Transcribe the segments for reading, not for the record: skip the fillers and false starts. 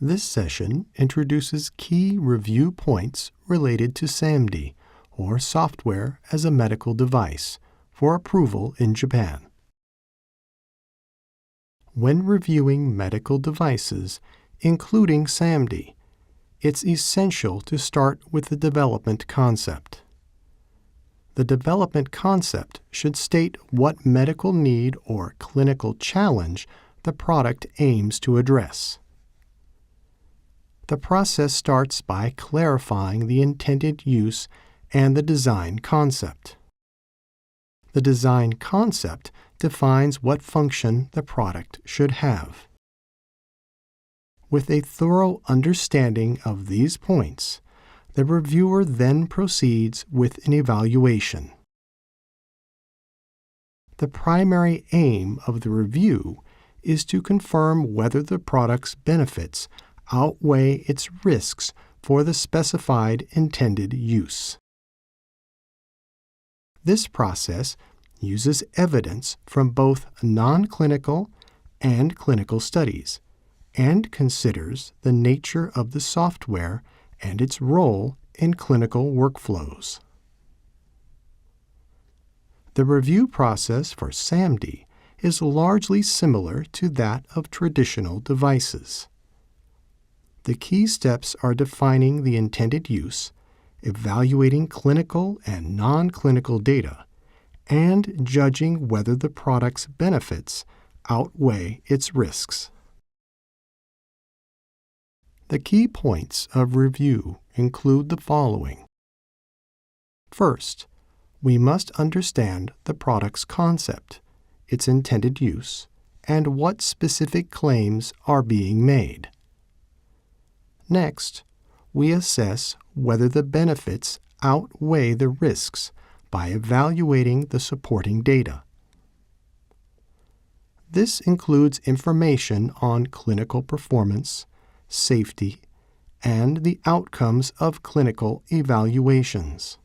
This session introduces key review points related to SaMD, or Software as a Medical Device, for approval in Japan. When reviewing medical devices, including SaMD, it's essential to start with the development concept. The development concept should state what medical need or clinical challenge the product aims to address. The process starts by clarifying the intended use and the design concept. The design concept defines what function the product should have. With a thorough understanding of these points, the reviewer then proceeds with an evaluation. The primary aim of the review is to confirm whether the product's benefits outweigh its risks for the specified intended use. This process uses evidence from both non-clinical and clinical studies and considers the nature of the software and its role in clinical workflows. The review process for SaMD is largely similar to that of traditional devices. The key steps are defining the intended use, evaluating clinical and non-clinical data, and judging whether the product's benefits outweigh its risks. The key points of review include the following. First, we must understand the product's concept, its intended use, and what specific claims are being made. Next, we assess whether the benefits outweigh the risks by evaluating the supporting data. This includes information on clinical performance, safety, and the outcomes of clinical evaluations.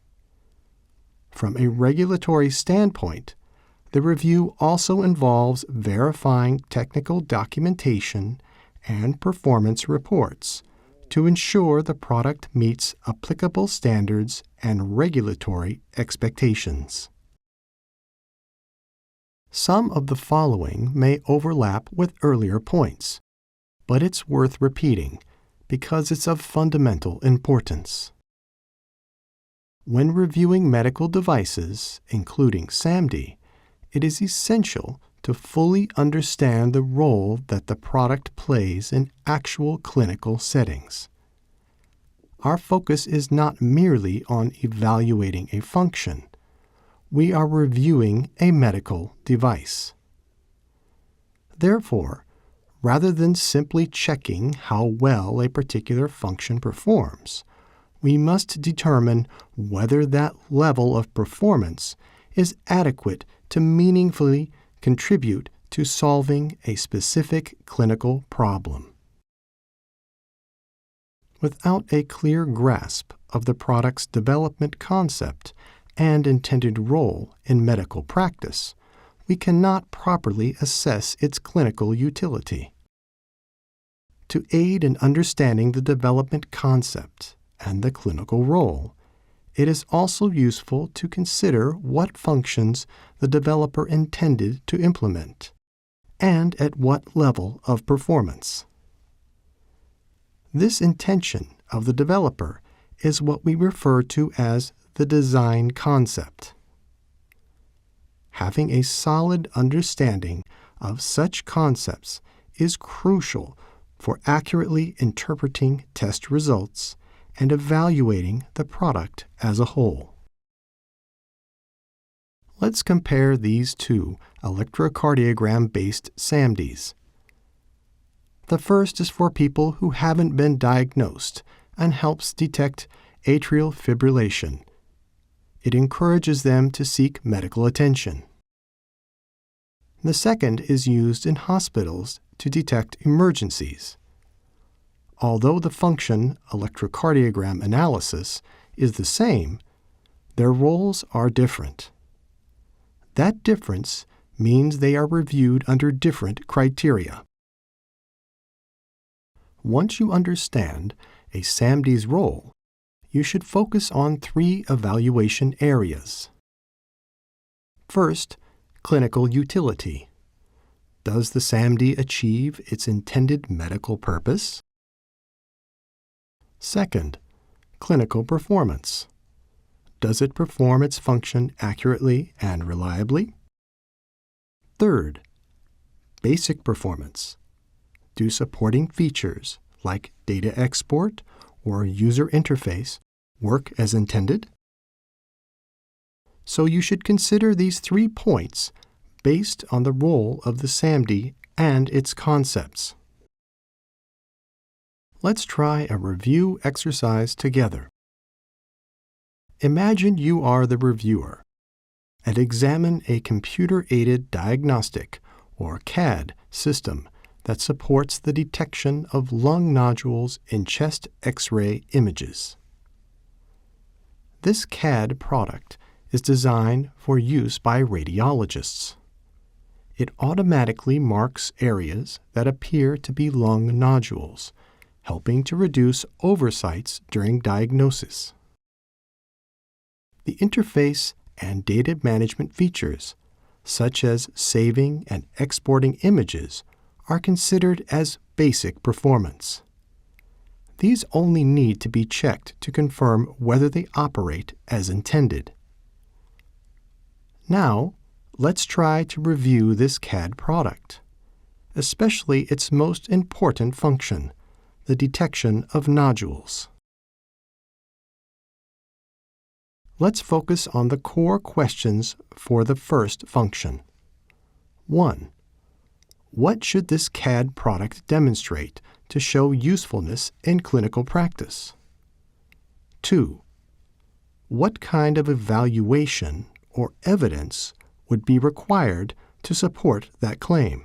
From a regulatory standpoint, the review also involves verifying technical documentation and performance reports to ensure the product meets applicable standards and regulatory expectations. Some of the following may overlap with earlier points, but it's worth repeating because it's of fundamental importance. When reviewing medical devices, including SaMD, it is essential to fully understand the role that the product plays in actual clinical settings. Our focus is not merely on evaluating a function. We are reviewing a medical device. Therefore, rather than simply checking how well a particular function performs, we must determine whether that level of performance is adequate to meaningfully contribute to solving a specific clinical problem. Without a clear grasp of the product's development concept and intended role in medical practice, we cannot properly assess its clinical utility. To aid in understanding the development concept and the clinical role, it is also useful to consider what functions the developer intended to implement, and at what level of performance. This intention of the developer is what we refer to as the design concept. Having a solid understanding of such concepts is crucial for accurately interpreting test results and evaluating the product as a whole. Let's compare these two electrocardiogram-based SaMDs. The first is for people who haven't been diagnosed and helps detect atrial fibrillation. It encourages them to seek medical attention. The second is used in hospitals to detect emergencies. Although the function electrocardiogram analysis is the same, their roles are different. That difference means they are reviewed under different criteria. Once you understand a SaMD's role, you should focus on 3 evaluation areas. First, clinical utility. Does the SaMD achieve its intended medical purpose? Second, clinical performance. Does it perform its function accurately and reliably? Third, basic performance. Do supporting features like data export or user interface work as intended? So you should consider these 3 points based on the role of the SaMD and its concepts. Let's try a review exercise together. Imagine you are the reviewer and examine a computer-aided diagnostic or CAD system that supports the detection of lung nodules in chest X-ray images. This CAD product is designed for use by radiologists. It automatically marks areas that appear to be lung nodules, helping to reduce oversights during diagnosis. The interface and data management features, such as saving and exporting images, are considered as basic performance. These only need to be checked to confirm whether they operate as intended. Now, let's try to review this CAD product, especially its most important function, the detection of nodules. Let's focus on the core questions for the first function. 1. What should this CAD product demonstrate to show usefulness in clinical practice? 2. What kind of evaluation or evidence would be required to support that claim?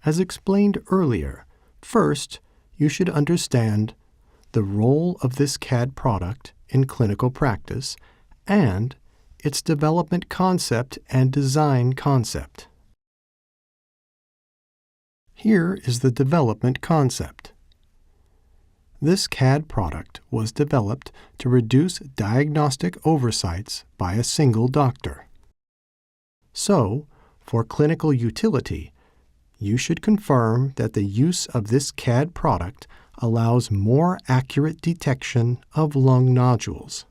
As explained earlier, first, you should understand the role of this CAD product in clinical practice and its development concept and design concept. Here is the development concept. This CAD product was developed to reduce diagnostic oversights by a single doctor. So, for clinical utility, you should confirm that the use of this CAD product allows more accurate detection of lung nodules.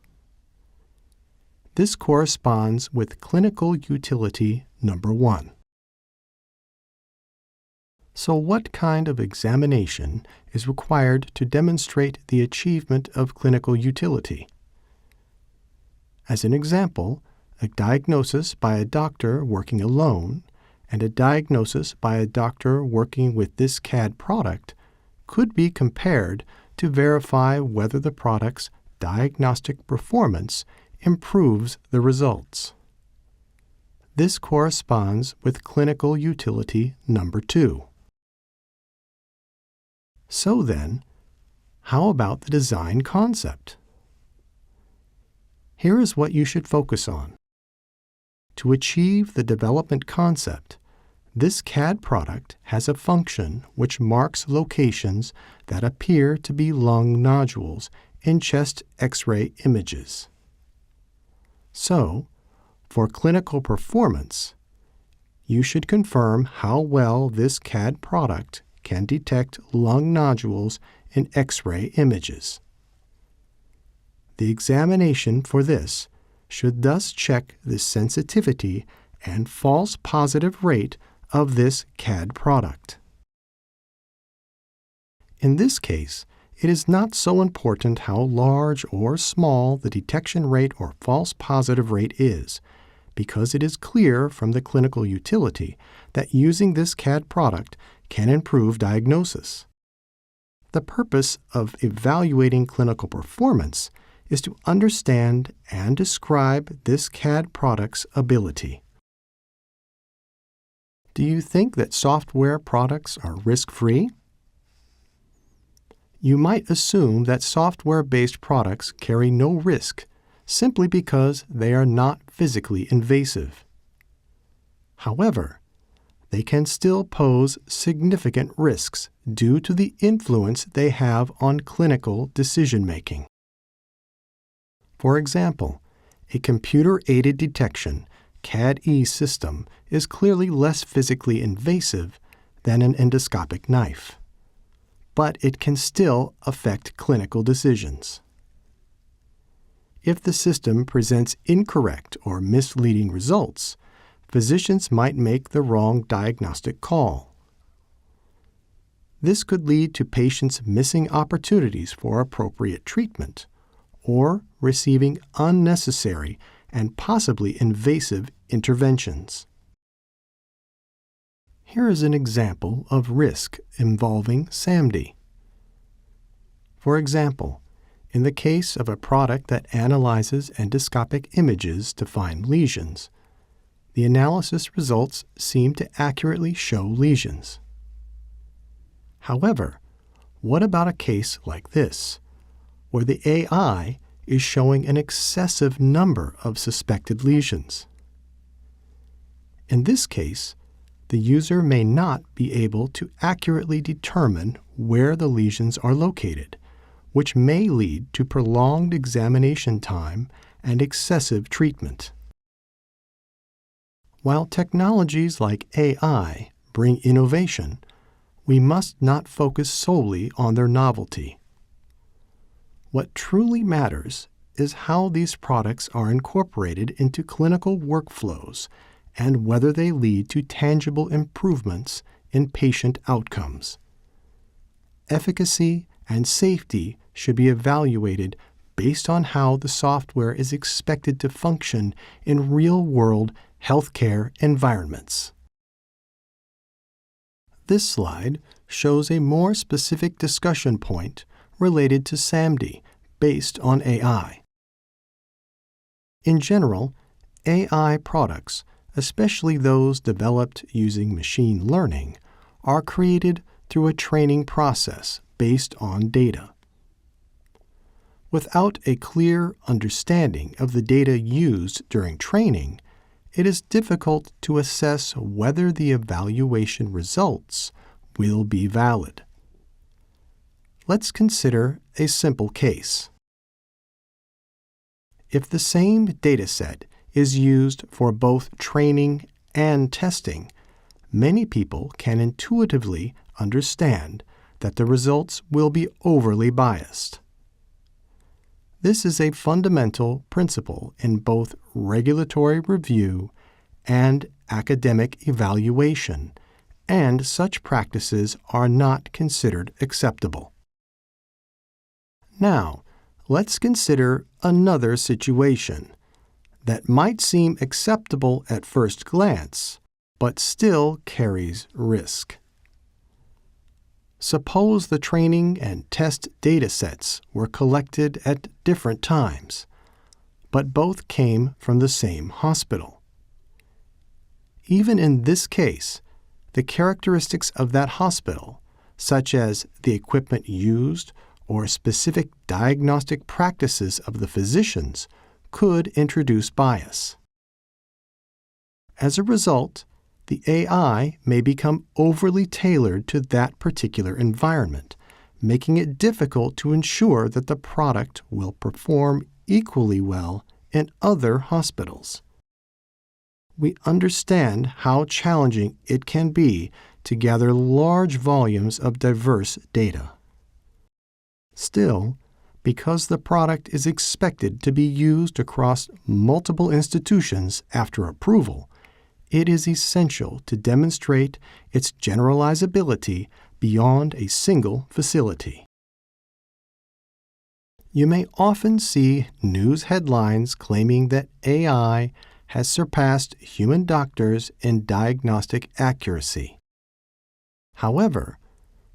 This corresponds with clinical utility number 1. So what kind of examination is required to demonstrate the achievement of clinical utility? As an example, a diagnosis by a doctor working alone and a diagnosis by a doctor working with this CAD product could be compared to verify whether the product's diagnostic performance improves the results. This corresponds with clinical utility number 2. So then, how about the design concept? Here is what you should focus on. To achieve the development concept, this CAD product has a function which marks locations that appear to be lung nodules in chest X-ray images. So, for clinical performance, you should confirm how well this CAD product can detect lung nodules in X-ray images. The examination for this should thus check the sensitivity and false positive rate of this CAD product. In this case, it is not so important how large or small the detection rate or false positive rate is, because it is clear from the clinical utility that using this CAD product can improve diagnosis. The purpose of evaluating clinical performance is to understand and describe this CAD product's ability. Do you think that software products are risk-free? You might assume that software-based products carry no risk simply because they are not physically invasive. However, they can still pose significant risks due to the influence they have on clinical decision-making. For example, a computer-aided detection CAD-E system is clearly less physically invasive than an endoscopic knife, but it can still affect clinical decisions. If the system presents incorrect or misleading results, physicians might make the wrong diagnostic call. This could lead to patients missing opportunities for appropriate treatment or receiving unnecessary and possibly invasive interventions. Here is an example of risk involving SaMD. For example, in the case of a product that analyzes endoscopic images to find lesions, the analysis results seem to accurately show lesions. However, what about a case like this, where the AI is showing an excessive number of suspected lesions? In this case, the user may not be able to accurately determine where the lesions are located, which may lead to prolonged examination time and excessive treatment. While technologies like AI bring innovation, we must not focus solely on their novelty. What truly matters is how these products are incorporated into clinical workflows and whether they lead to tangible improvements in patient outcomes. Efficacy and safety should be evaluated based on how the software is expected to function in real-world healthcare environments. This slide shows a more specific discussion point related to SaMD based on AI. In general, AI products, especially those developed using machine learning, are created through a training process based on data. Without a clear understanding of the data used during training, it is difficult to assess whether the evaluation results will be valid. Let's consider a simple case. If the same dataset is used for both training and testing, many people can intuitively understand that the results will be overly biased. This is a fundamental principle in both regulatory review and academic evaluation, and such practices are not considered acceptable. Now, let's consider another situation that might seem acceptable at first glance, but still carries risk. Suppose the training and test datasets were collected at different times, but both came from the same hospital. Even in this case, the characteristics of that hospital, such as the equipment used or specific diagnostic practices of the physicians, could introduce bias. As a result, the AI may become overly tailored to that particular environment, making it difficult to ensure that the product will perform equally well in other hospitals. We understand how challenging it can be to gather large volumes of diverse data. Still, because the product is expected to be used across multiple institutions after approval, it is essential to demonstrate its generalizability beyond a single facility. You may often see news headlines claiming that AI has surpassed human doctors in diagnostic accuracy. However,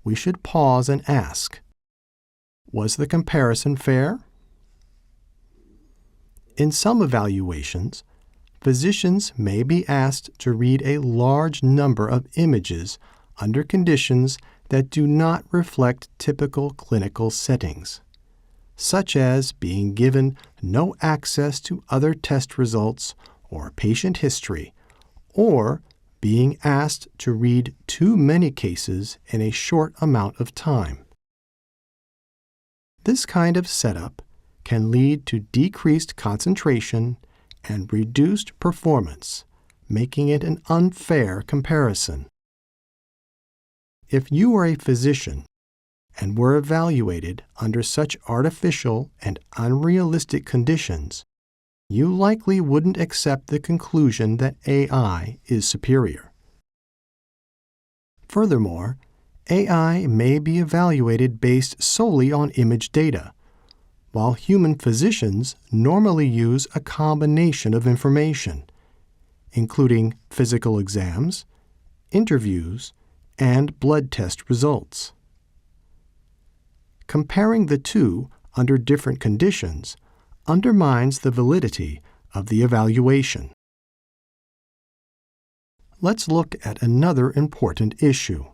we should pause and ask, was the comparison fair? In some evaluations, physicians may be asked to read a large number of images under conditions that do not reflect typical clinical settings, such as being given no access to other test results or patient history, or being asked to read too many cases in a short amount of time. This kind of setup can lead to decreased concentration and reduced performance, making it an unfair comparison. If you were a physician and were evaluated under such artificial and unrealistic conditions, you likely wouldn't accept the conclusion that AI is superior. Furthermore, AI may be evaluated based solely on image data, while human physicians normally use a combination of information, including physical exams, interviews, and blood test results. Comparing the two under different conditions undermines the validity of the evaluation. Let's look at another important issue.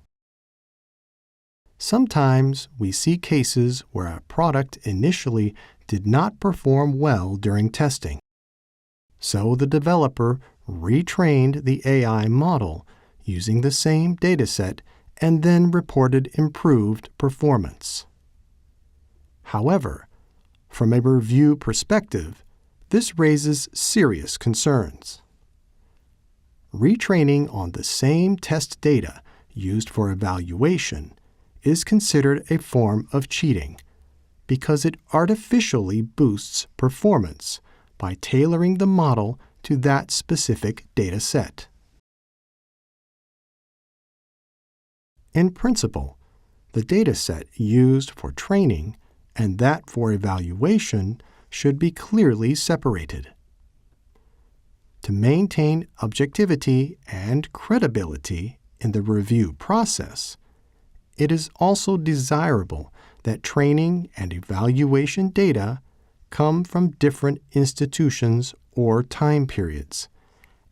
Sometimes we see cases where a product initially did not perform well during testing. So the developer retrained the AI model using the same dataset and then reported improved performance. However, from a review perspective, this raises serious concerns. Retraining on the same test data used for evaluation is considered a form of cheating because it artificially boosts performance by tailoring the model to that specific data set. In principle, the data set used for training and that for evaluation should be clearly separated. To maintain objectivity and credibility in the review process, it is also desirable that training and evaluation data come from different institutions or time periods,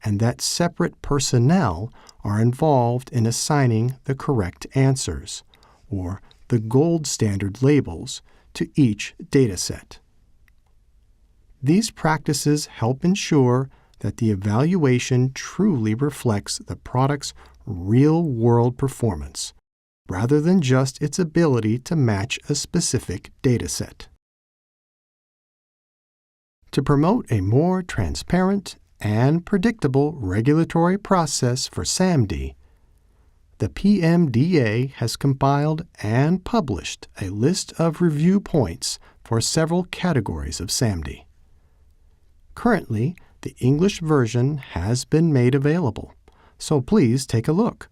and that separate personnel are involved in assigning the correct answers, or the gold standard labels, to each dataset. These practices help ensure that the evaluation truly reflects the product's real-world performance, rather than just its ability to match a specific dataset. To promote a more transparent and predictable regulatory process for SaMD, the Pmda has compiled and published a list of review points for several categories of SaMD. Currently, the English version has been made available, so please take a look.